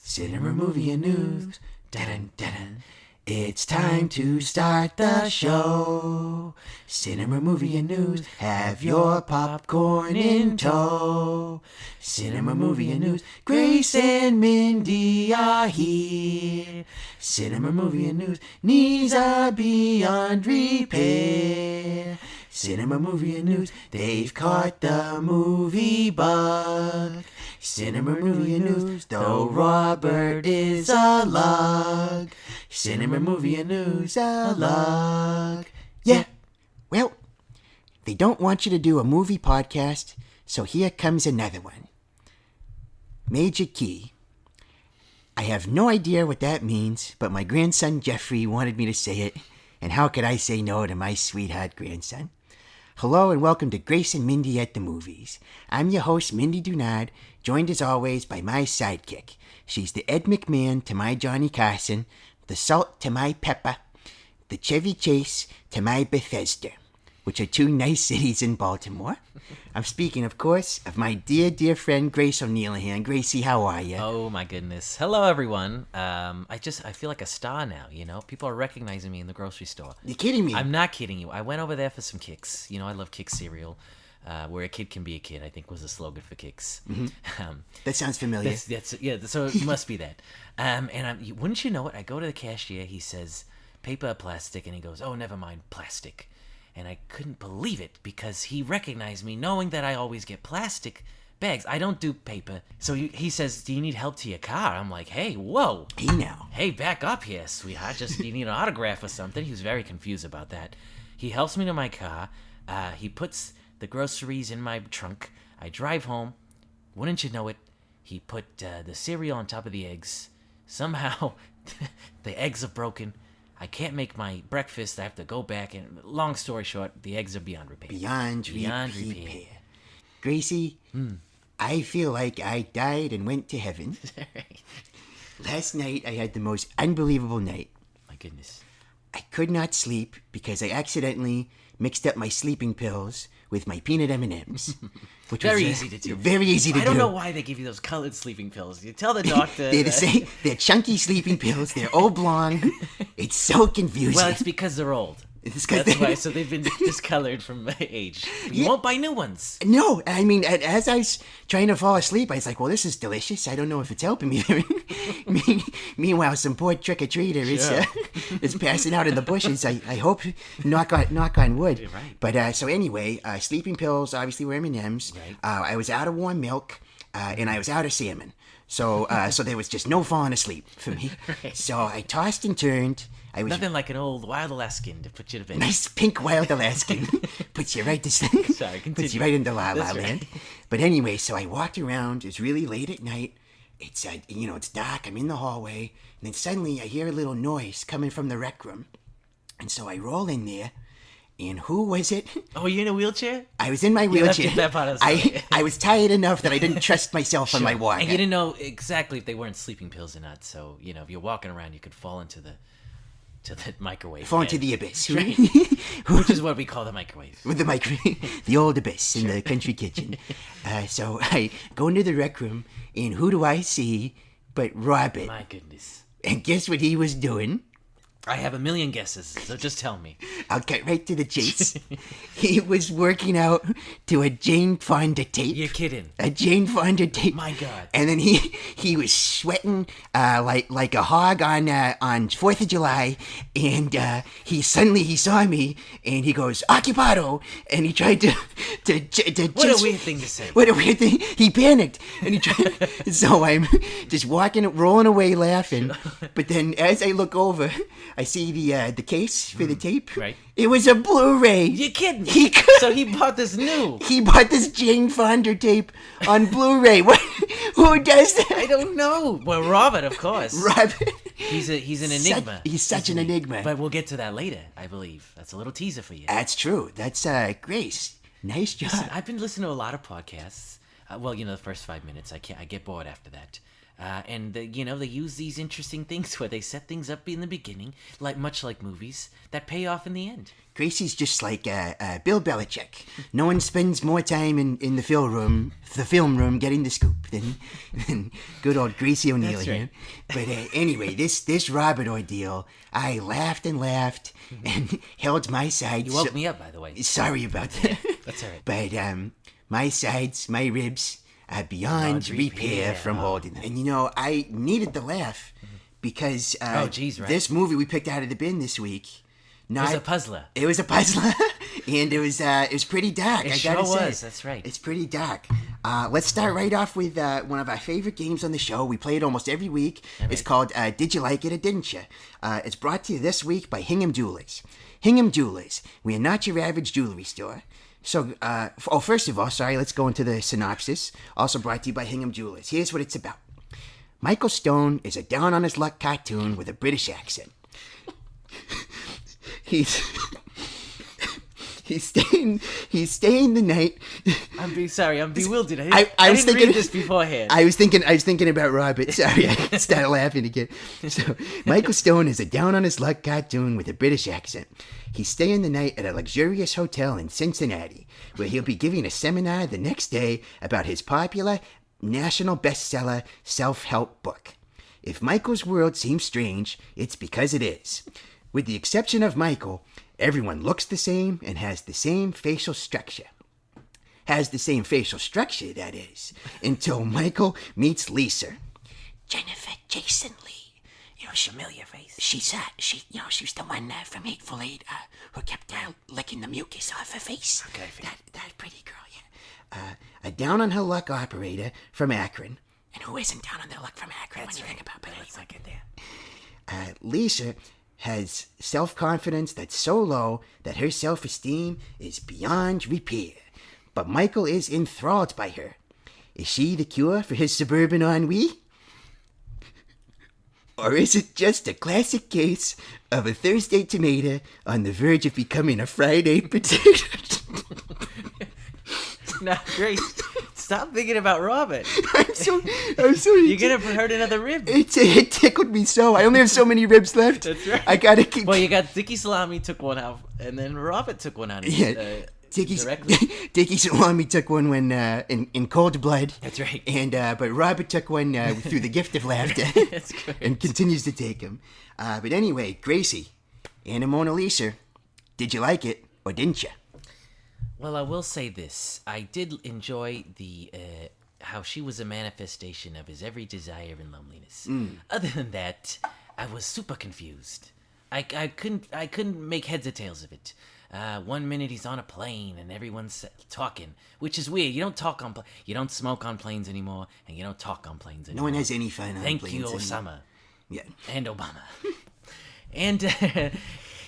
Cinema, movie, and news. Dun, dun, dun. It's time to start the show. Cinema, movie, and news. Have your popcorn in tow. Cinema, movie, and news. Grace and Mindy are here. Cinema, movie, and news. Knees are beyond repair. Cinema, movie, and news. They've caught the movie bug. Cinema, movie, and news. Though Robert is a lug. Cinema, movie, and news. A lug. Yeah. Well, they don't want you to do a movie podcast, so here comes another one. Major key. I have no idea what that means, but my grandson Jeffrey wanted me to say it, and how could I say no to my sweetheart grandson? Hello and welcome to Grace and Mindy at the Movies. I'm your host, Mindy Dunard, joined as always by my sidekick. She's the Ed McMahon to my Johnny Carson, the Salt to my Pepper, the Chevy Chase to my Bethesda, which are two nice cities in Baltimore. I'm speaking, of course, of my dear, dear friend Grace O'Neilhan. Gracie, how are you? Oh my goodness. Hello everyone. I feel like a star now, you know? People are recognizing me in the grocery store. You're kidding me? I'm not kidding you. I went over there for some Kicks. You know, I love Kicks cereal. Where a kid can be a kid, I think was the slogan for Kicks. Mm-hmm. That sounds familiar. So it must be that. Wouldn't you know it? I go to the cashier, he says, paper or plastic, and he goes, oh, never mind, plastic. And I couldn't believe it because he recognized me knowing that I always get plastic bags. I don't do paper. So he says, do you need help to your car? I'm like, hey, whoa. Hey now. Hey, back up here, sweetheart. Just you need an autograph or something. He was very confused about that. He helps me to my car. He puts the groceries in my trunk. I drive home. Wouldn't you know it, he put the cereal on top of the eggs. Somehow, the eggs are broken. I can't make my breakfast. I have to go back, and long story short, the eggs are beyond repair. Beyond repair. Gracie, I feel like I died and went to heaven. Last night, I had the most unbelievable night. My goodness. I could not sleep because I accidentally mixed up my sleeping pills with my peanut M&Ms. Which very was easy to do. Very easy to do. I don't know why they give you those colored sleeping pills. You tell the doctor. They're the same. They're chunky sleeping pills. They're oblong. It's so confusing. Well, it's because they're old. That's why. So they've been discolored from age. You won't buy new ones. No, I mean, as I was trying to fall asleep, I was like, well, this is delicious. I don't know if it's helping me. Meanwhile, some poor trick-or-treater is passing out in the bushes. I hope, knock on wood. You're right. But so anyway, sleeping pills obviously were M&Ms. Right. I was out of warm milk, and I was out of salmon. So there was just no falling asleep for me. Right. So I tossed and turned. Nothing like an old wild Alaskan to put you to bed. Nice pink wild Alaskan. Puts you right to sleep. Sorry, continue. Puts you right into La La That's Land. right. But anyway, so I walked around. It's really late at night. It's it's dark. I'm in the hallway, and then suddenly I hear a little noise coming from the rec room, and so I roll in there. And who was it? Oh, you in a wheelchair? I was in my wheelchair. You left that part of the story. I was tired enough that I didn't trust myself on my walk. And you didn't know exactly if they weren't sleeping pills or not. So, if you're walking around, you could fall into the microwave. Fall into the abyss. Right. Which is what we call the microwave. With the microwave. The old abyss in the country kitchen. So I go into the rec room, and who do I see but Robert? My goodness. And guess what he was doing? I have a million guesses, so just tell me. I'll get right to the chase. He was working out to a Jane Fonda tape. You're kidding. A Jane Fonda tape. My God. And then he was sweating like a hog on 4th of July, and he saw me, and he goes, "Occupado," and he tried to What a weird thing to say. What a weird thing. He panicked, and he tried. So I'm just rolling away laughing. But then as I look over, I see the case for the tape. Right. It was a Blu-ray. You're kidding. So he bought this new. He bought this Jane Fonda tape on Blu-ray. Who does that? I don't know. Well, Robert, of course. Robert. He's an enigma. He's such an enigma. But we'll get to that later, I believe. That's a little teaser for you. That's true. That's Grace. Nice job. Listen, I've been listening to a lot of podcasts. The first 5 minutes. I get bored after that. And they use these interesting things where they set things up in the beginning, much like movies, that pay off in the end. Gracie's just like Bill Belichick. No one spends more time in the film room getting the scoop than good old Gracie O'Neill That's here. right. But anyway, this Robert ordeal, I laughed and laughed and held my sides. You woke me up, by the way. Sorry about that. That's all right. But my sides, my ribs are beyond repair from holding them. And I needed the laugh because Oh, geez, right. this movie we picked out of the bin this week. It was a puzzler. It was a puzzler, and it was pretty dark. It I sure gotta say. was. That's right. It's pretty dark. Let's start right off with one of our favorite games on the show. We play it almost every week. All It's right. called Did You Like It or Didn't You? It's brought to you this week by Hingham Jewelers. Hingham Jewelers. We are not your average jewelry store. So, first of all, let's go into the synopsis. Also brought to you by Hingham Jewelers. Here's what it's about. Michael Stone is a down-on-his-luck cartoon with a British accent. He's staying the night. I'm bewildered. I I was didn't thinking read this beforehand. I was thinking about Robert. Sorry, I started laughing again. So Michael Stone is a down on his luck cartoon with a British accent. He's staying the night at a luxurious hotel in Cincinnati, where he'll be giving a seminar the next day about his popular national bestseller self-help book. If Michael's world seems strange, it's because it is. With the exception of Michael, everyone looks the same and has the same facial structure. That is, until Michael meets Lisa. Jennifer Jason Lee. Familiar face. She was the one from Hateful Eight who kept licking the mucus off her face. Okay, That pretty girl, yeah. A down-on-her-luck operator from Akron. And who isn't down on their luck from Akron when you think about it? Let's not get there. Lisa has self-confidence that's so low that her self-esteem is beyond repair. But Michael is enthralled by her. Is she the cure for his suburban ennui? Or is it just a classic case of a Thursday tomato on the verge of becoming a Friday potato? Now, Grace, stop thinking about Robert. I'm so You're gonna hurt another rib. It tickled me so. I only have so many ribs left. That's right. I gotta keep. Well, you got Dicky Salami took one out, and then Robert took one out. Yeah, Directly. Dicky Salami took one when in cold blood. That's right. And but Robert took one through the gift of laughter. That's good. And continues to take them. But anyway, Gracie and Anomalisa, did you like it or didn't you? Well, I will say this: I did enjoy the how she was a manifestation of his every desire and loneliness. Other than that, I was super confused. I couldn't make heads or tails of it. 1 minute he's on a plane and everyone's talking, which is weird. You don't talk on you don't smoke on planes anymore, and you don't talk on planes anymore. No one has any fun on Thank planes you, anymore. Osama. Yeah. And Obama.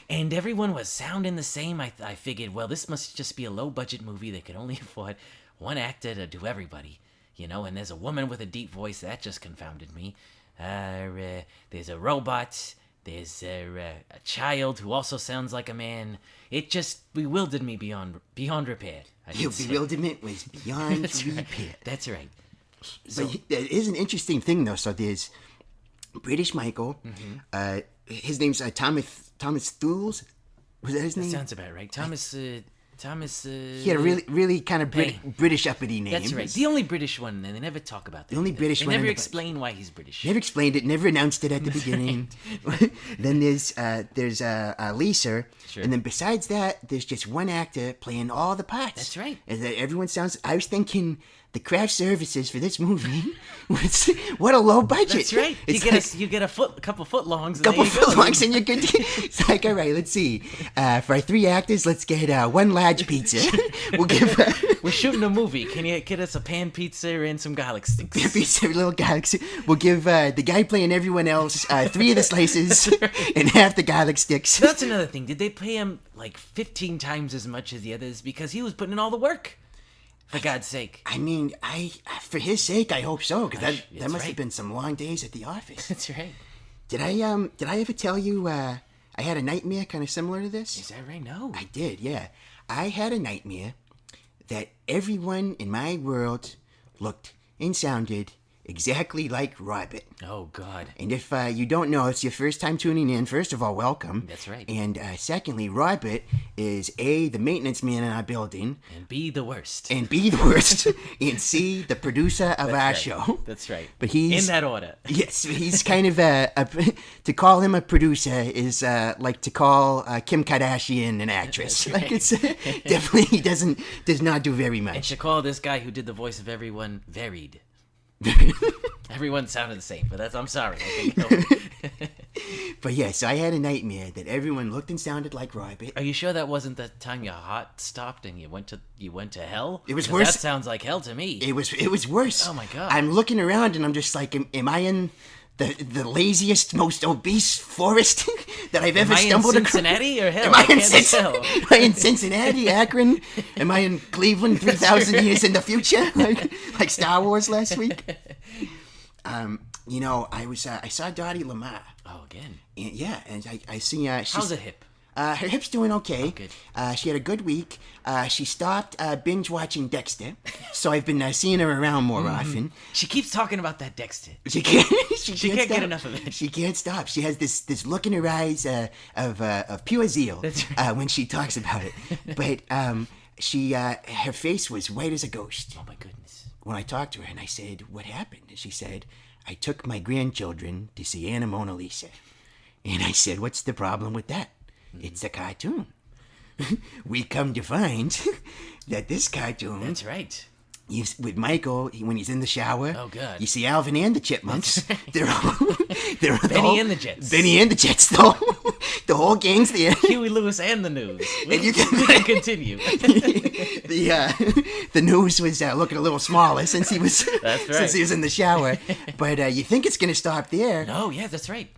And everyone was sounding the same. I figured, well, this must just be a low-budget movie that could only afford one actor to do everybody, and there's a woman with a deep voice. That just confounded me. There's a robot. There's a child who also sounds like a man. It just bewildered me beyond repair. Your bewilderment was beyond That's repair. right. That's right. So, But it is an interesting thing, though. So there's British Michael. His name's Thomas Thules. Was that his name? sounds about right. Thomas. He had a really kind of British uppity name. That's right. The only British one, and they never talk about that. The only British they one in never the- explain why he's British. Never explained it. Never announced it at the beginning. Then there's Lisa, Sure. and then besides that, there's just one actor playing all the parts. That's right. And that everyone sounds. I was thinking the craft services for this movie was what a low budget. That's right. It's You get a couple foot longs. And couple there you go. foot longs and you're good. It's like, all right, let's see. For our 3 actors, let's get one large pizza. We'll give We're shooting a movie. Can you get us a pan pizza and some garlic sticks? pizza, little galaxy. We'll give the guy playing everyone else 3 of the slices and half the garlic sticks. That's another thing. Did they pay him like 15 times as much as the others because he was putting in all the work? For God's sake. I mean, for his sake, I hope so, because that That's must have right. been some long days at the office. That's right. Did I ever tell you I had a nightmare kind of similar to this? Is that right? No. I did, yeah. I had a nightmare that everyone in my world looked and sounded exactly like Robert. Oh, God. And if you don't know, it's your first time tuning in, first of all, welcome. That's right. And secondly, Robert is A, the maintenance man in our building, And be the worst. and B, the worst, and C, the producer of our right. show. That's right. But he's... In that order. Yes, he's kind of to call him a producer is like to call Kim Kardashian an actress. That's right. Like it's definitely he does not do very And much. to call this guy who did the voice of everyone varied. Everyone sounded the same, but I'm sorry. I can't go. But yeah, so I had a nightmare that everyone looked and sounded like Robert. Are you sure that wasn't the time your heart stopped and you went to hell? It was 'Cause worse. That sounds like hell to me. It was worse. Oh my God. I'm looking around and I'm just like, am I in the laziest, most obese forest that I've ever Am I in stumbled across? Cincinnati or hell? Am I in can't tell. Am I in Cincinnati, Akron? Am I in Cleveland 3,000 years in the future, like Star Wars last week? I saw Dottie Lamar. Oh, again. And, yeah, and I see she's... How's the hip? Her hip's doing okay. Oh, good. She had a good week. She stopped binge watching Dexter, so I've been seeing her around more often. She keeps talking about that Dexter. She can't. She can't stop. get enough of it. She can't stop. She has this look in her eyes of pure zeal That's right. when she talks about it. But her face was white as a ghost Oh my goodness. when I talked to her, and I said, "What happened?" And she said, "I took my grandchildren to see Anomalisa." And I said, "What's the problem with that? It's a cartoon." We come to find that this cartoon, That's right. with Michael, when he's in the shower, Oh, God. you see Alvin and the Chipmunks. They're Benny and the Jets. Benny and the Jets, though. The whole gang's there. Huey Lewis and the news. We And you can- can continue. The news was looking a little smaller since he was That's right. since he was in the shower. But you think it's gonna stop there? Oh, yeah, that's right.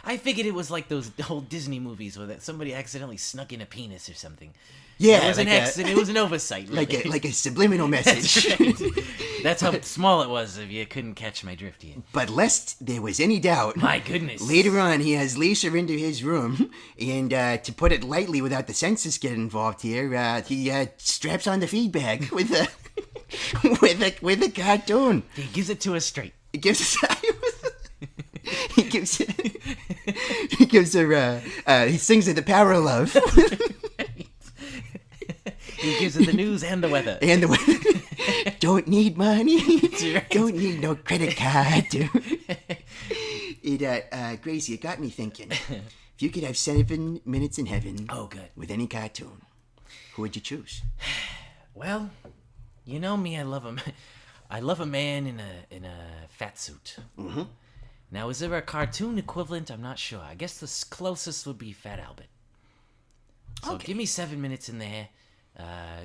I figured it was like those old Disney movies where that somebody accidentally snuck in a penis or something. Yeah, It was an like accident. It was an oversight. Really. like a subliminal message. That's how small it was if you couldn't catch my drift yet. But lest there was any doubt, My goodness. later on he has Lisa into his room, and to put it lightly, without the census getting involved here, he straps on the feed bag with a with a cartoon. He gives it to us straight. He gives he gives he gives her he sings her the power of love. He gives it the news and the weather. And the don't need money, right. don't need no credit card. Gracie, it got me thinking. If you could have 7 minutes in heaven, Oh, good. with any cartoon, who would you choose? Well, you know me. I love him. I love a man in a fat suit. Mm-hmm. Now, is there a cartoon equivalent? I'm not sure. I guess the closest would be Fat Albert. So Okay. give me 7 minutes in there.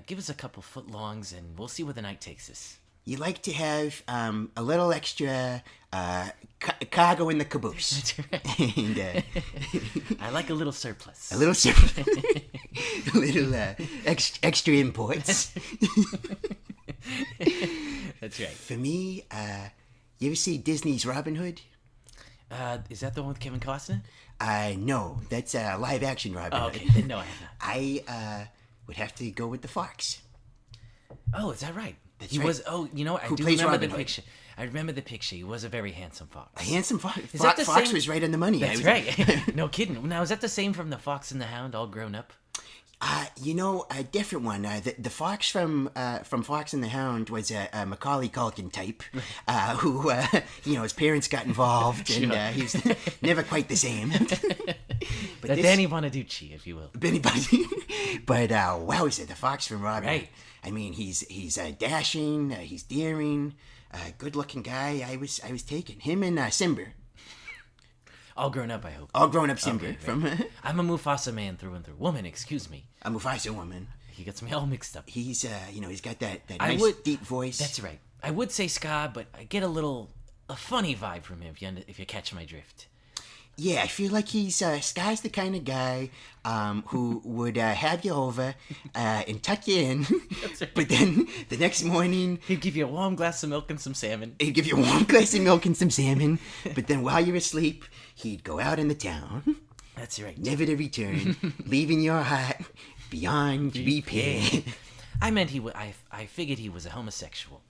Give us a couple footlongs, and we'll see where the night takes us. You like to have a little extra cargo in the caboose. That's right. And I like a little surplus. a little a little extra imports. That's right. For me, you ever see Disney's Robin Hood? Is that the one with Kevin Costner? No, that's a live action Robin Oh, Hood. okay. Then no, I have not. I would have to go with the Fox. Oh, is that right? That's He right. was. Oh, you know what? I Who do plays remember Robin the Hood? picture. I remember the picture. He was a very handsome fox. A handsome Fox. that the Fox same- was right on the money. That's right. No kidding. Now, is that the same from The Fox and the Hound, all grown up? A different one. The Fox from Fox and the Hound was a Macaulay Culkin type, who his parents got involved, and he was never quite the same. But The Danny Bonaducci, if you will. anybody. But wowza, the Fox from Robin. Right. I mean, he's dashing, he's daring, good looking guy. I was taken him and Simba, All grown up, I hope. all grown up Simba Okay, from I'm a Mufasa man through and through. Woman, excuse me. a Mufasa woman. He gets me all mixed up. He's he's got that I nice would- deep voice. That's right. I would say Scar, but I get a funny vibe from him if you catch my drift. Yeah, I feel like Sky's the kind of guy who would have you over and tuck you in, but then the next morning He'd give you a warm glass of milk and some salmon. he'd give you a warm glass of milk and some salmon, but then while you're asleep, he'd go out in the town, That's right. never to return, leaving your heart beyond repair. I meant I figured he was a homosexual.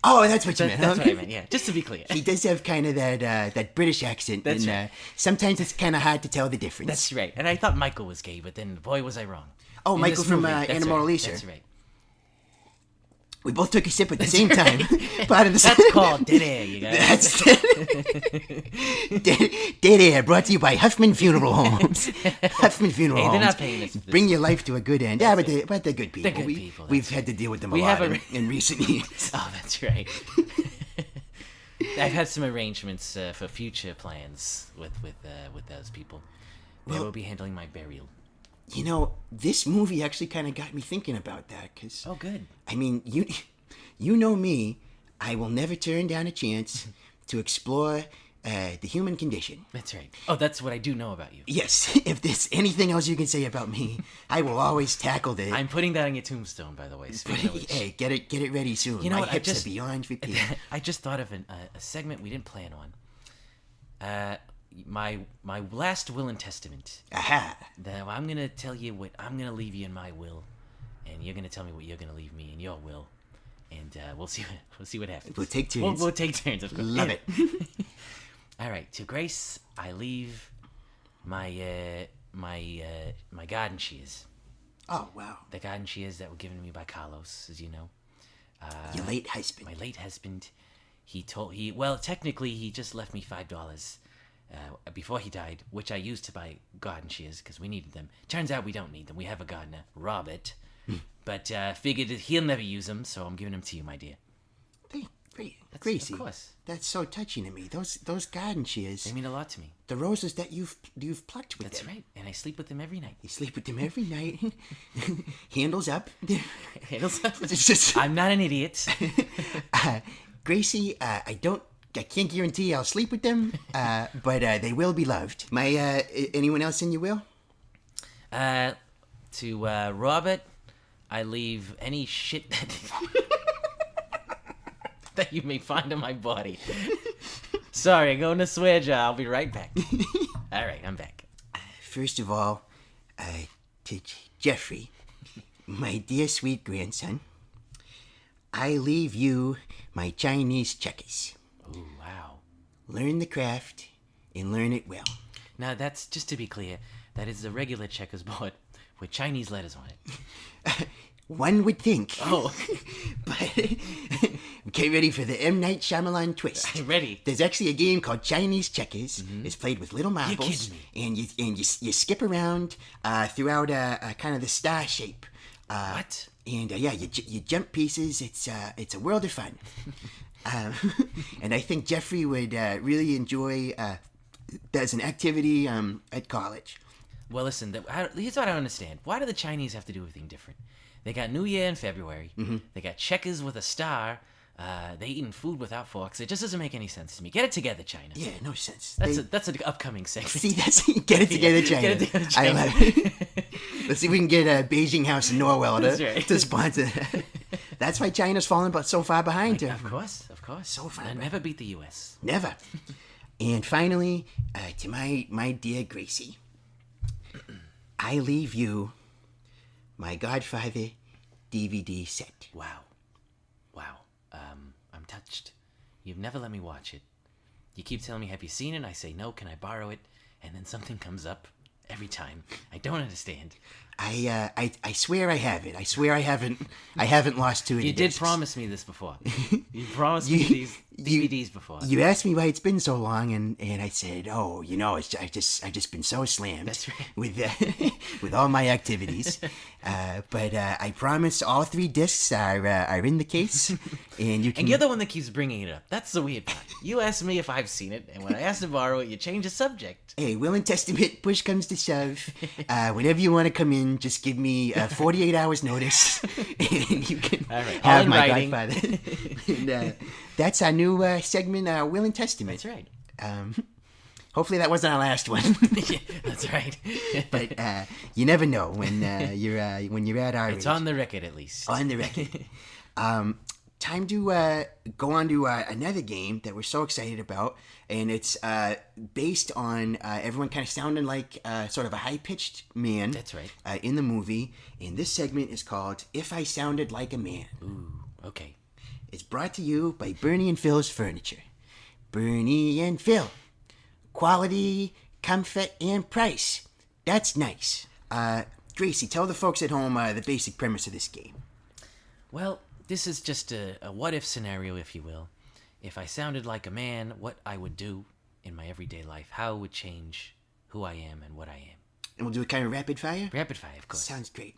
Oh, that's what you meant. That's huh? what I meant, yeah. Just to be clear. He does have kind of that British accent. That's and, right. Sometimes it's kind of hard to tell the difference. That's right. And I thought Michael was gay, but then, boy, was I wrong. Oh, In Michael this from movie, that's Anomalisa. Right. That's right. We both took a sip at the same time. Part of the That's called dead air, you guys. That's Dead Air, brought to you by Huffman Funeral Homes. Huffman Funeral Hey, Homes. they're not paying us. Bring your life to a good end. Yeah, but they're good people. They're good people, We've that's had to deal with them a We lot haven't- in recent years. Oh, that's right. I've had some arrangements for future plans with those people. They Well- will be handling my burial. You know, this movie actually kind of got me thinking about that because, Oh, good. I mean, you know me. I will never turn down a chance to explore the human condition. That's right. Oh, that's what I do know about you. Yes, if there's anything else you can say about me, I will always tackle the. I'm putting that on your tombstone, by the way. Speaking of which. Hey, get it ready soon. You know My what, I hips just- are beyond repair. I just thought of a segment we didn't plan on. My last will and testament. Aha! Now I'm gonna tell you what I'm gonna leave you in my will, and you're gonna tell me what you're gonna leave me in your will, and we'll see what happens. We'll take turns. We'll take turns. Of course. Love it. All right. To Grace, I leave my my garden shears. Oh wow! The garden shears that were given to me by Carlos, as you know. Your late husband. My late husband. Technically he just left me $5 before he died, which I used to buy garden shears because we needed them. Turns out we don't need them. We have a gardener, Robert, but figured that he'll never use them, so I'm giving them to you, my dear. Hey, That's- Gracie, of course. that's so touching to me. Those garden shears, They mean a lot to me. the roses that you've plucked with That's them. right, and I sleep with them every night. You sleep with them every night. Handles up. It's just I'm not an idiot. Gracie. I can't guarantee I'll sleep with them, but they will be loved. Anyone else in your will? To Robert, I leave any shit that you may find on my body. Sorry, I'm going to swear jar. I'll be right back. All right, I'm back. First of all, to Jeffrey, my dear sweet grandson, I leave you my Chinese checkers. Ooh, wow. Learn the craft and learn it well. Now, that's just to be clear. That is the regular checkers board with Chinese letters on it. One would think. Oh, But get ready for the M. Night Shyamalan twist. I'm ready. There's actually a game called Chinese Checkers. It's played with little marbles, kidding me. and you skip around throughout kind of the star shape. What? And you jump pieces. It's a world of fun. And I think Jeffrey would really enjoy that as an activity at college. Well, listen, here's what I don't understand. Why do the Chinese have to do everything different? They got New Year in February. They got checkers with a star. They eating food without forks. It just doesn't make any sense to me. Get it together, China. Yeah, no sense. That's an upcoming segment. See, get it together, China. Get it together, I China. love it. Let's see if we can get Beijing House in Norwell That's right. to sponsor. That's why China's fallen so far behind. Of course. So far They'll back. never beat the U.S. Never. And finally, to my dear Gracie, I leave you my Godfather DVD set. Wow. I'm touched. You've never let me watch it. You keep telling me, have you seen it? I say, no, can I borrow it? And then something comes up every time. I don't understand. I swear I have it. I swear I haven't lost two of the You did discs. promise me this before. You promised me these DVDs before. You asked me why it's been so long, and I said, oh, I've just been so slammed. That's right. with all my activities. But I promise all three discs are in the case, and you can. And you're the one that keeps bringing it up. That's the weird part. You asked me if I've seen it, and when I asked to borrow it, you change the subject. Hey, will and testament, push comes to shove. Whenever you want to come in, just give me 48 hours notice, and you can All right, all have in my writing. Godfather. And, that's our new segment, Will and Testament. That's right. Hopefully that wasn't our last one. Yeah, that's right. But you never know when you're at our It's age. on the record, at least. On the record. Time to go on to another game that we're so excited about, and it's based on everyone kind of sounding like sort of a high-pitched man. That's right. In the movie, and this segment is called "If I Sounded Like a Man." Ooh, okay. is brought to you by Bernie and Phil's Furniture. Bernie and Phil. Quality, comfort, and price. That's nice. Gracie, tell the folks at home the basic premise of this game. Well, this is just a what-if scenario, if you will. If I sounded like a man, what I would do in my everyday life, how it would change who I am and what I am. And we'll do a kind of rapid fire? Rapid fire, of course. Sounds great.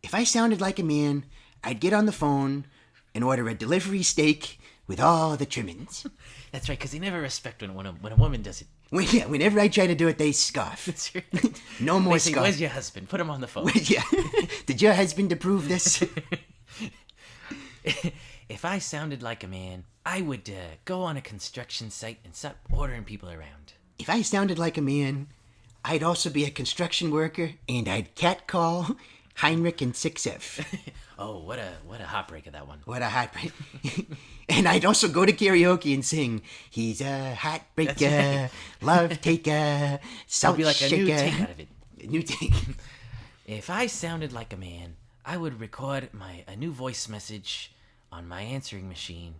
If I sounded like a man, I'd get on the phone and order a delivery steak with all the trimmings. That's right, because they never respect when a woman does it. Whenever I try to do it, they scoff. That's right. No more They say, scoff. where's your husband? Put him on the phone. Yeah. Did your husband approve this? If I sounded like a man, I would go on a construction site and start ordering people around. If I sounded like a man, I'd also be a construction worker, and I'd catcall Heinrich and 6F. Oh, what a heartbreaker, that one. What a heartbreak. And I'd also go to karaoke and sing, he's a heartbreaker, Right. love taker, That'll salt be like a new shaker. take out of it. A new take. If I sounded like a man, I would record a new voice message on my answering machine,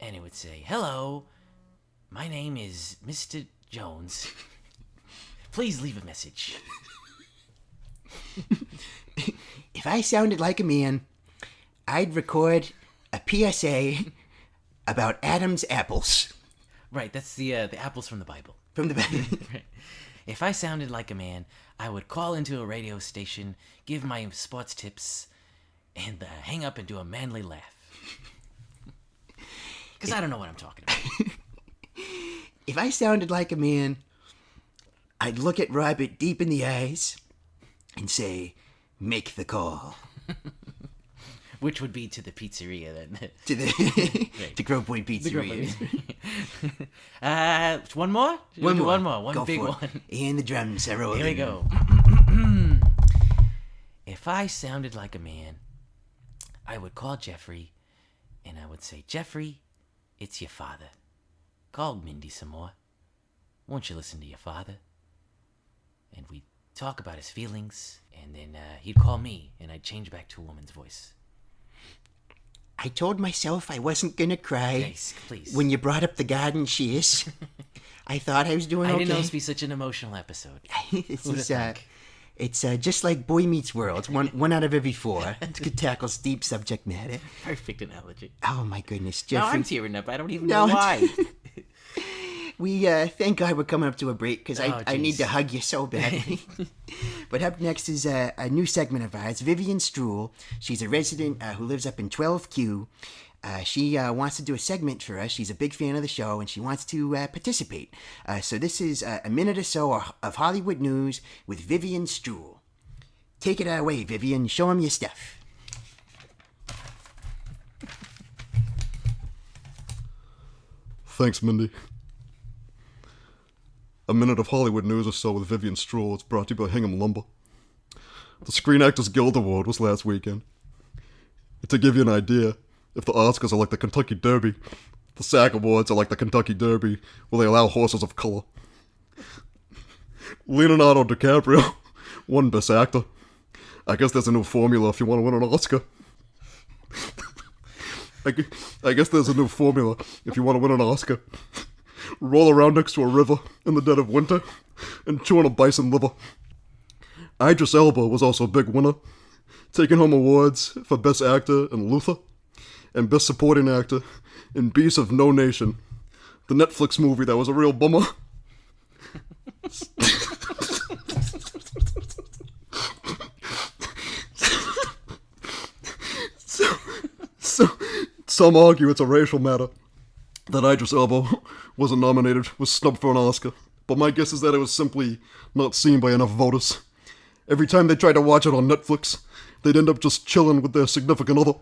and it would say, "Hello, my name is Mr. Jones. Please leave a message." If I sounded like a man, I'd record a PSA about Adam's apples. Right, that's the apples from the Bible. From the Right. If I sounded like a man, I would call into a radio station, give my sports tips, and hang up and do a manly laugh. Because I don't know what I'm talking about. If I sounded like a man, I'd look at Robert deep in the eyes and say, make the call. Which would be to the pizzeria then. To the to Grove Point Pizzeria. One more? One more. One more. One Go big for it. one. And the drums are rolling. Here we go. If I sounded like a man, I would call Jeffrey and I would say, "Jeffrey, it's your father. Call Mindy some more. Won't you listen to your father?" And we'd talk about his feelings, and then he'd call me, and I'd change back to a woman's voice. I told myself I wasn't gonna cry Yes, please. when you brought up the garden shears. I thought I was doing I okay. didn't know this would be such an emotional episode. This Who'da is, thunk? it's just like Boy Meets World. One out of every four. It tackles deep subject matter. Perfect analogy. Oh my goodness, Now Jeffrey. I'm tearing up. I don't even No, know why. We thank God we're coming up to a break because Oh, I need jeez. to hug you so badly. But up next is a new segment of ours, Vivian Struhl. She's a resident who lives up in 12Q. She wants to do a segment for us. She's a big fan of the show and she wants to participate. So this is a minute or so of Hollywood news with Vivian Struhl. Take it away, Vivian. Show 'em your stuff. Thanks, Mindy. A minute of Hollywood news or so with Vivian Struhl. It's brought to you by Hingham Lumber. The Screen Actors Guild Award was last weekend. To give you an idea, if the Oscars are like the Kentucky Derby, the SAG Awards are like the Kentucky Derby, where they allow horses of color. Leonardo DiCaprio won Best Actor. I guess there's a new formula if you want to win an Oscar. I guess there's a new formula if you want to win an Oscar. Roll around next to a river in the dead of winter and chew on a bison liver. Idris Elba was also a big winner, taking home awards for Best Actor in Luther and Best Supporting Actor in Beasts of No Nation, the Netflix movie that was a real bummer. So, some argue it's a racial matter that Idris Elba wasn't nominated, was snubbed for an Oscar, but my guess is that it was simply not seen by enough voters. Every time they tried to watch it on Netflix, they'd end up just chilling with their significant other.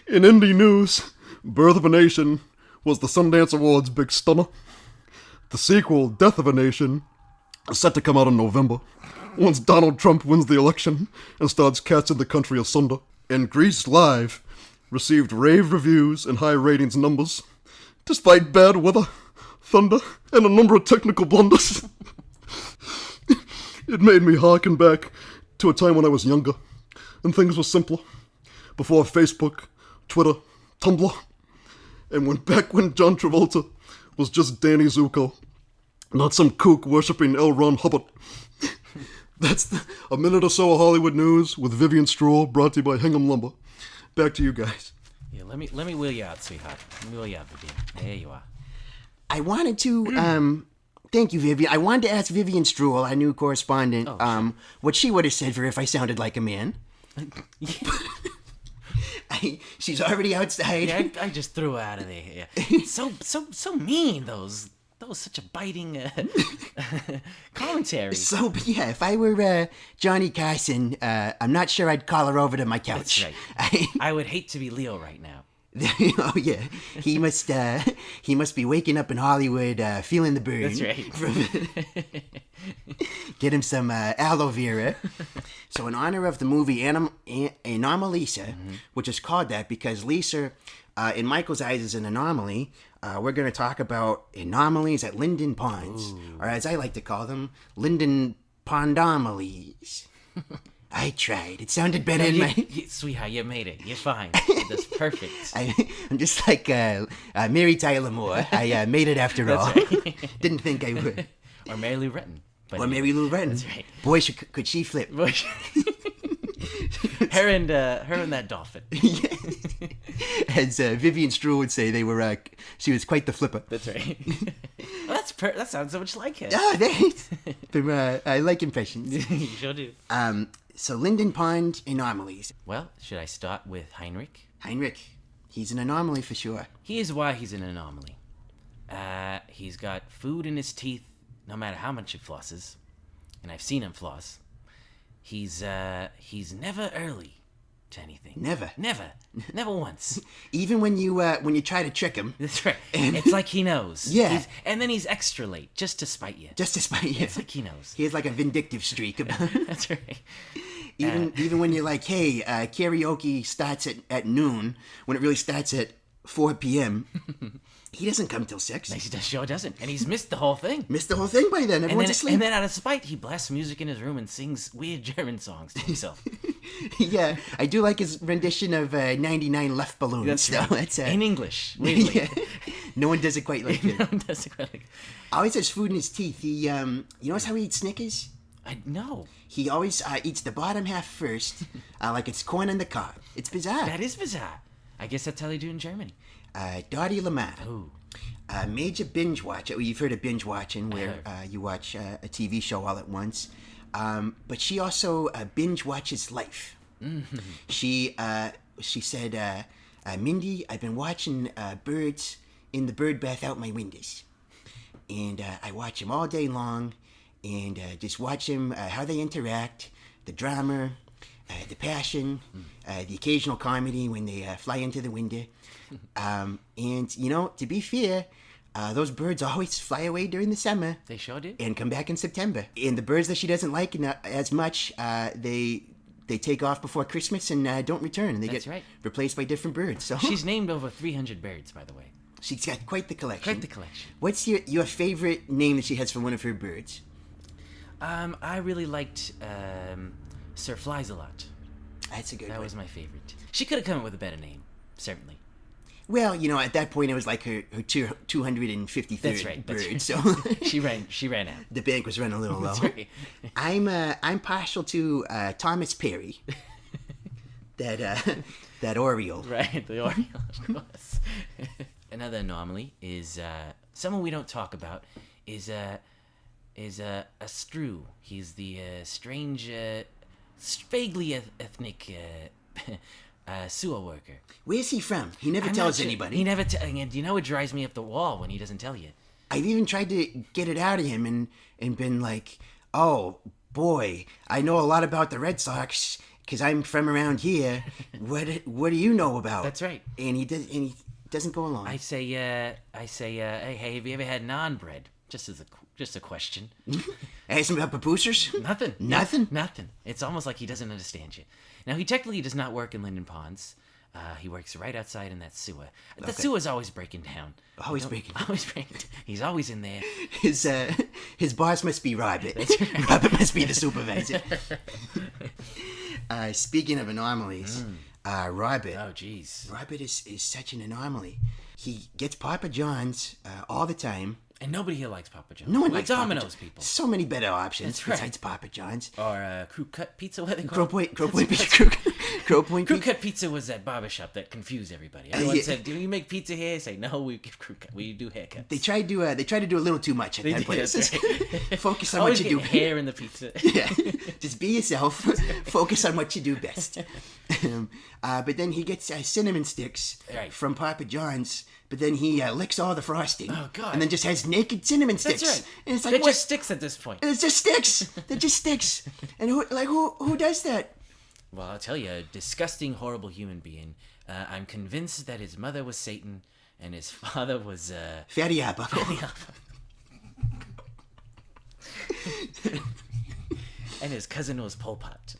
In indie news, Birth of a Nation was the Sundance Awards' big stunner. The sequel, Death of a Nation, is set to come out in November, once Donald Trump wins the election and starts catching the country asunder. And Grease Live received rave reviews and high ratings numbers, despite bad weather, thunder, and a number of technical blunders. It made me harken back to a time when I was younger, and things were simpler. Before Facebook, Twitter, Tumblr, and back when John Travolta was just Danny Zuko, not some kook worshipping L. Ron Hubbard. That's a minute or so of Hollywood news with Vivian Straw, brought to you by Hingham Lumber. Back to you guys. Yeah, let me wheel you out, sweetheart. Let me wheel you out, Vivian. There you are. I wanted to, thank you, Vivian. I wanted to ask Vivian Struhl, our new correspondent, what she would have said for if I sounded like a man. She's already outside. Yeah, I just threw her out of there. Yeah. So mean, those. That was such a biting commentary. So, yeah, if I were Johnny Carson, I'm not sure I'd call her over to my couch. That's right. I would hate to be Leo right now. Oh, yeah. He must be waking up in Hollywood feeling the burn. That's right. Get him some aloe vera. So in honor of the movie Anomalisa, which is called that because Lisa, in Michael's eyes, is an anomaly, we're going to talk about anomalies at Linden Ponds. Or as I like to call them, Linden Pondomalies. I tried. It sounded better in my... Sweetheart, you made it. You're fine. That's perfect. I'm just like Mary Tyler Moore. I made it after all. Right. Didn't think I would. Or Mary Lou Retton. Or Mary Lou Retton. That's right. Boy, could she flip. Her and that dolphin. As Vivian Struhl would say, she was quite the flipper. That's right. Well, that sounds so much like her. Oh, thanks. I like impressions. You sure do. So Linden Pond anomalies. Well, should I start with Heinrich? Heinrich, he's an anomaly for sure. Here's why he's an anomaly. He's got food in his teeth, no matter how much he flosses, and I've seen him floss. He's never early to anything. Never once. Even when you try to trick him. That's right. It's like he knows. Yeah. And then he's extra late just to spite you. It's like he knows. He has like a vindictive streak about him. That's right. Even when you're like, hey, karaoke starts at noon, when it really starts at 4 p.m., he doesn't come till 6. He sure doesn't. And he's missed the whole thing. Missed the whole thing by then. Everyone's asleep. And then out of spite, he blasts music in his room and sings weird German songs to himself. Yeah, I do like his rendition of 99 Left Balloons. That's right. So in English, weirdly. Yeah. No one does it quite like that. No one does it quite like Always has food in his teeth. He, you notice how he eats Snickers? I know. He always eats the bottom half first, like it's corn on the cob. It's bizarre. That is bizarre. I guess that's how they do in Germany. Dottie Lamar. Ooh. Major binge watcher. You've heard of binge watching, where you watch a TV show all at once. But she also binge watches life. Mm-hmm. She said, Mindy, I've been watching birds in the bird bath out my windows. And I watch them all day long and just watch them, how they interact, the drama, the passion, the occasional comedy when they fly into the window. And, to be fair, those birds always fly away during the summer. They sure do. And come back in September. And the birds that she doesn't like as much, they take off before Christmas and don't return. And they get replaced by different birds. So she's named over 300 birds, by the way. She's got quite the collection. What's your favorite name that she has for one of her birds? I really liked Sir Flies-a-Lot. That's a good one. That was my favorite. She could have come up with a better name, certainly. Well, at that point it was like her 253rd bird. So she ran out. The bank was running a little low. That's right. I'm partial to Thomas Perry. that Oriole. Right, the Oriole, of course. Another anomaly is someone we don't talk about is a Stru. He's the strange, vaguely ethnic sewer worker. Where's he from? He never tells anybody. He never and it drives me up the wall when he doesn't tell you. I've even tried to get it out of him and been like, oh boy, I know a lot about the Red Sox because I'm from around here. What do you know about? That's right. And he doesn't go along. I say, hey, have you ever had naan bread? Just a question. Ask him about papoosers? Nothing. It's almost like he doesn't understand you. Now, he technically does not work in Linden Ponds. He works right outside in that sewer. The sewer's always breaking down. Always breaking. He's always in there. His boss must be Robert. Robert must be the supervisor. Speaking of anomalies, Robert. Oh, jeez. Robert is such an anomaly. He gets Papa John's all the time. And nobody here likes Papa John's. No one Like likes Papa Domino's John's. people. So many better options That's right. besides Papa John's. Or crew cut pizza, what they Crow call Point, it? Crow Point, That's- Crow Point Crew Pizza. cut pizza was that barbershop that confused everybody. Everyone yeah. said, "Do you make pizza here?" I say, "No, we give crew cut. We do haircuts." They tried to do a little too much at that did, place. that's right. Focus on Always what you get do. hair in the pizza. Yeah, just be yourself. Focus on what you do best. But then he gets cinnamon sticks Right. from Papa John's. But then he licks all the frosting. Oh, God. And then just has naked cinnamon sticks. That's right. And it's like They're what? just sticks at this point. It's just sticks. They're just sticks. And who does that? Well, I'll tell you, a disgusting, horrible human being. I'm convinced that his mother was Satan and his father was Fatty Arbuckle. and his cousin was Pol Pot.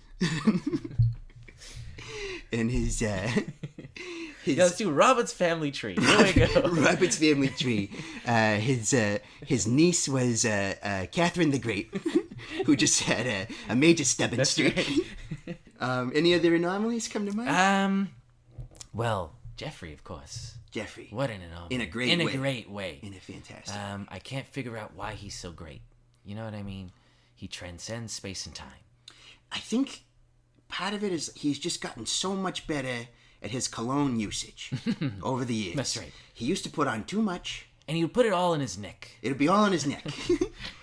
And his Yeah, let's do Robert's family tree. Here we go. Robert's family tree. His niece was Catherine the Great, who just had a major stubborn streak. Any other anomalies come to mind? Well, Jeffrey, of course. Jeffrey. What an anomaly. In a great way. In a great way. In a fantastic. I can't figure out why he's so great. You know what I mean? He transcends space and time. I think part of it is he's just gotten so much better at his cologne usage over the years. That's right. He used to put on too much. And he would put it all in his neck. It'd be all on his neck.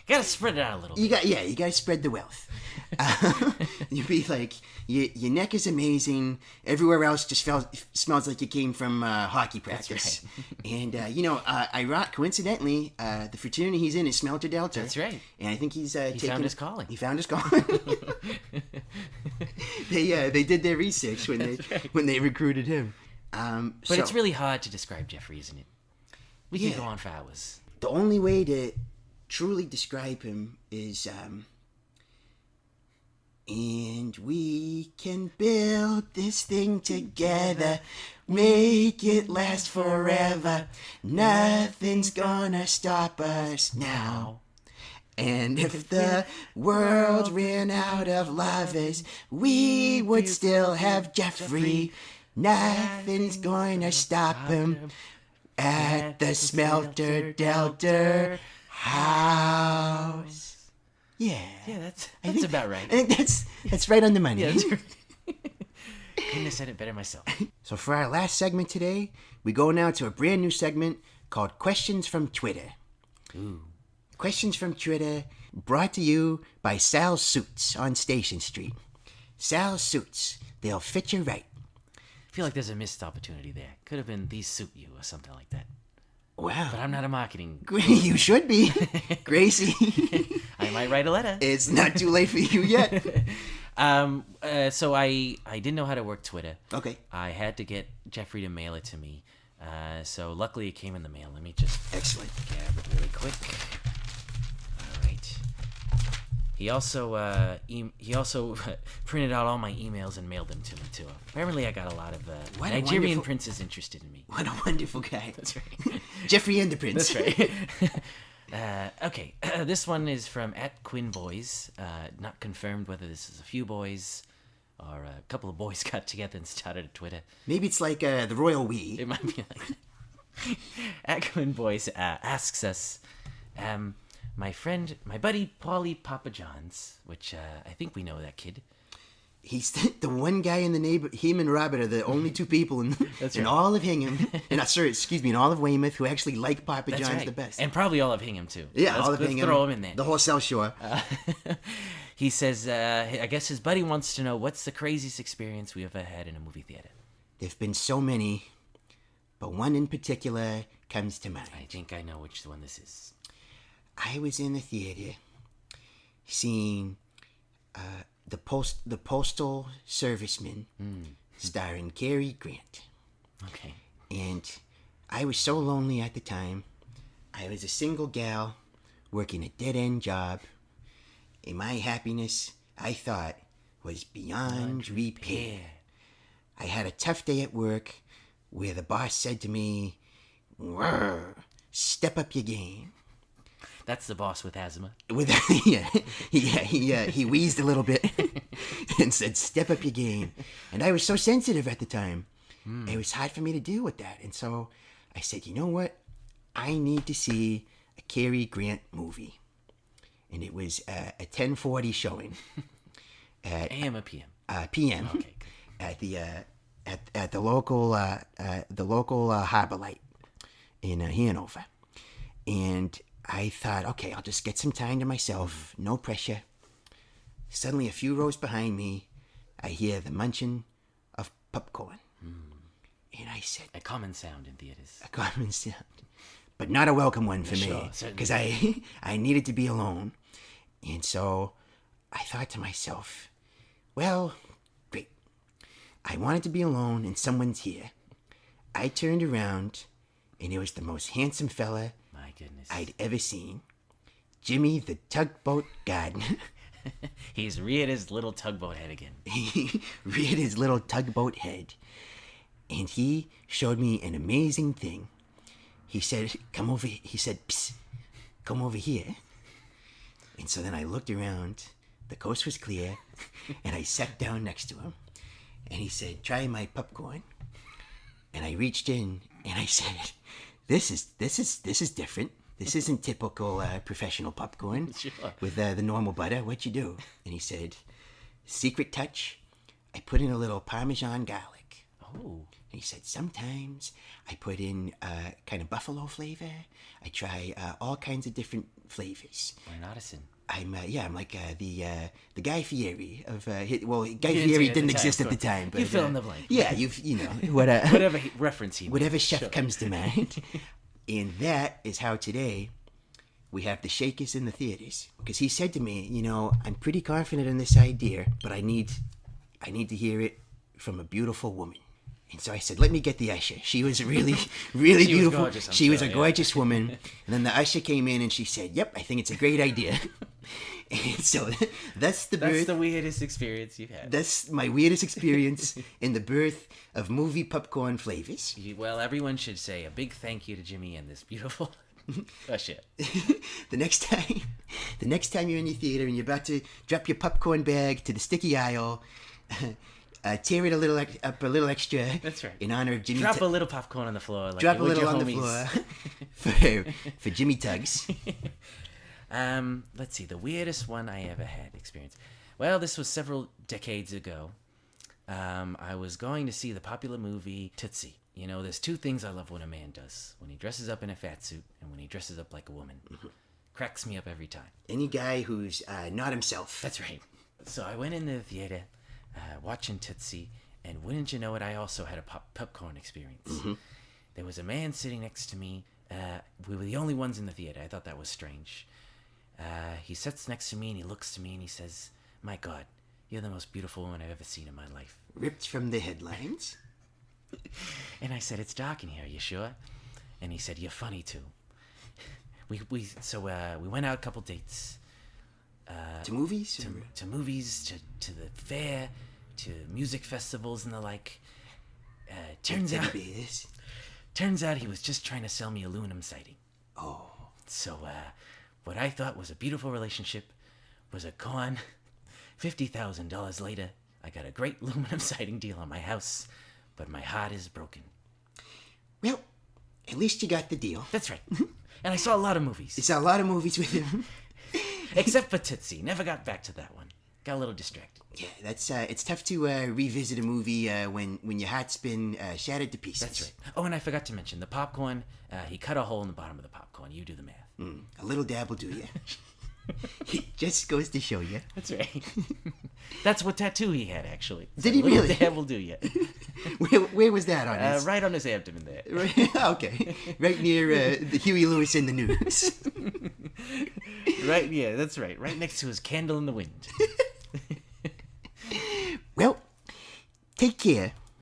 Gotta spread it out a little bit. You gotta spread the wealth. You'd be like, your neck is amazing. Everywhere else just smells like you came from hockey practice. And coincidentally, the fraternity he's in is Smelter Delta. That's right. And I think he's He found his calling. He found his calling. They did their research when they recruited him. But it's really hard to describe Jeffrey, isn't it? We Yeah. can go on for hours. The only way to truly describe him is, and we can build this thing together, make it last forever. Nothing's gonna stop us now. And if the world ran out of lovers, we would still have Jeffrey. Nothing's going to stop him at the Smelter Delta house. Yeah. Yeah, that's about right. I think that's right on the money. Yeah, that's right. Couldn't have said it better myself. So for our last segment today, we go now to a brand new segment called Questions from Twitter. Ooh. Questions from Twitter, brought to you by Sal's Suits on Station Street. Sal's Suits, they'll fit you right. I feel like there's a missed opportunity there. Could have been "These suit you" or something like that. Wow. But I'm not a marketing. You should be, Gracie. I might write a letter. It's not too late for you yet. So I didn't know how to work Twitter. Okay. I had to get Jeffrey to mail it to me. So luckily it came in the mail. Let me just Excellent. grab it really quick. All right. He also printed out all my emails and mailed them to me too. Apparently, I got a lot of What a Nigerian wonderful- princes interested in me. What a wonderful guy. That's right. Jeffrey and the Prince. That's right. Okay, this one is from @QuinnBoys. Not confirmed whether this is a few boys or a couple of boys got together and started a Twitter. Maybe it's like the Royal We. It might be like @QuinnBoys asks us, my buddy Paulie Papa John's, which I think we know that kid. He's the one guy in the neighbor. Him and Robert are the only two people in right. all of Hingham, in all of Weymouth who actually like Papa That's John's right. the best. And probably all of Hingham too. Yeah, let's, all of let's Hingham. throw him in there. The whole South Shore. He says, I guess his buddy wants to know what's the craziest experience we ever had in a movie theater. There've been so many, but one in particular comes to mind. I think I know which one this is. I was in the theater seeing the Postal Serviceman, starring Cary Grant. Okay. And I was so lonely at the time. I was a single gal working a dead-end job. And my happiness, I thought, was beyond repair. I had a tough day at work where the boss said to me, "Step up your game." That's the boss with asthma. With he wheezed a little bit and said, "Step up your game." And I was so sensitive at the time. It was hard for me to deal with that. And so I said, you know what? I need to see a Cary Grant movie. And it was a 10:40 showing. AM or PM? PM. Okay. At the local Harbor Light in Hanover. And I thought, okay, I'll just get some time to myself, no pressure. Suddenly, a few rows behind me, I hear the munching of popcorn. And I said, A common sound in theaters. a common sound, but not a welcome one for Sure, me, certainly. because I needed to be alone. And so I thought to myself, well, great. I wanted to be alone and someone's here. I turned around and it was the most handsome fella My goodness. I'd ever seen. Jimmy the Tugboat Gardener. He's reared his little tugboat head again. He reared his little tugboat head. And he showed me an amazing thing. He said, come over, he said, psst, come over here. And so then I looked around, the coast was clear, and I sat down next to him. And he said, try my popcorn. And I reached in and I said, this is different. This isn't typical professional popcorn Sure. with the normal butter. What'd you do? And he said, secret touch, I put in a little Parmesan garlic. Oh. And he said, sometimes I put in kind of buffalo flavor. I try all kinds of different flavors. What an artisan. I'm like the Guy Fieri of Guy didn't Fieri say it at didn't the time, exist of at the course. time. But, You fill in the blank. Yeah, whatever Whatever reference he made. whatever chef Sure. comes to mind. And that is how today we have the Shakers in the theaters. Because he said to me, I'm pretty confident in this idea, but I need to hear it from a beautiful woman. And so I said, let me get the usher. She was really, really She was beautiful. gorgeous, I'm She was sure, a yeah. gorgeous woman. And then the usher came in and she said, yep, I think it's a great idea. And so that's the That's birth. the weirdest experience you've had. That's my weirdest experience in the birth of movie popcorn flavors. Well, everyone should say a big thank you to Jimmy and this beautiful usher. The next time you're in your theater and you're about to drop your popcorn bag to the sticky aisle, tear it up a little extra. That's right. In honor of Jimmy. Drop a little popcorn on the floor. Like Drop you a would little your on the homies. floor for Jimmy Tugs. Let's see, the weirdest one I ever had experience. Well, this was several decades ago. I was going to see the popular movie Tootsie. There's two things I love when a man does. When he dresses up in a fat suit and when he dresses up like a woman. Cracks me up every time. Any guy who's not himself. That's right. So I went into the theater watching Tootsie, and wouldn't you know it, I also had a popcorn experience. There was a man sitting next to me. We were the only ones in the theater. I thought that was strange. He sits next to me and he looks to me and he says, my God, you're the most beautiful woman I've ever seen in my life. Ripped from the headlines. And I said, it's dark in here, you sure? And he said, you're funny too. We went out a couple dates. To movies? To movies, to the fair, to music festivals and the like. Turns out he was just trying to sell me aluminum siding. Oh. So what I thought was a beautiful relationship was a con. $50,000 later, I got a great aluminum siding deal on my house, but my heart is broken. Well, at least you got the deal. That's right. And I saw a lot of movies. You saw a lot of movies with him. Except for Tootsie. Never got back to that one. Got a little distracted. Yeah, that's it's tough to revisit a movie when your heart's been shattered to pieces. That's right. Oh, and I forgot to mention, the popcorn, he cut a hole in the bottom of the popcorn. You do the math. A little dab will do you. It just goes to show you. That's right. That's what tattoo he had, actually. Did he Little really? dab will do you. Where was that on his? Right on his abdomen there. Okay, right near the Huey Lewis in the news. Right, yeah, that's right. Right next to his candle in the wind. Well, take care.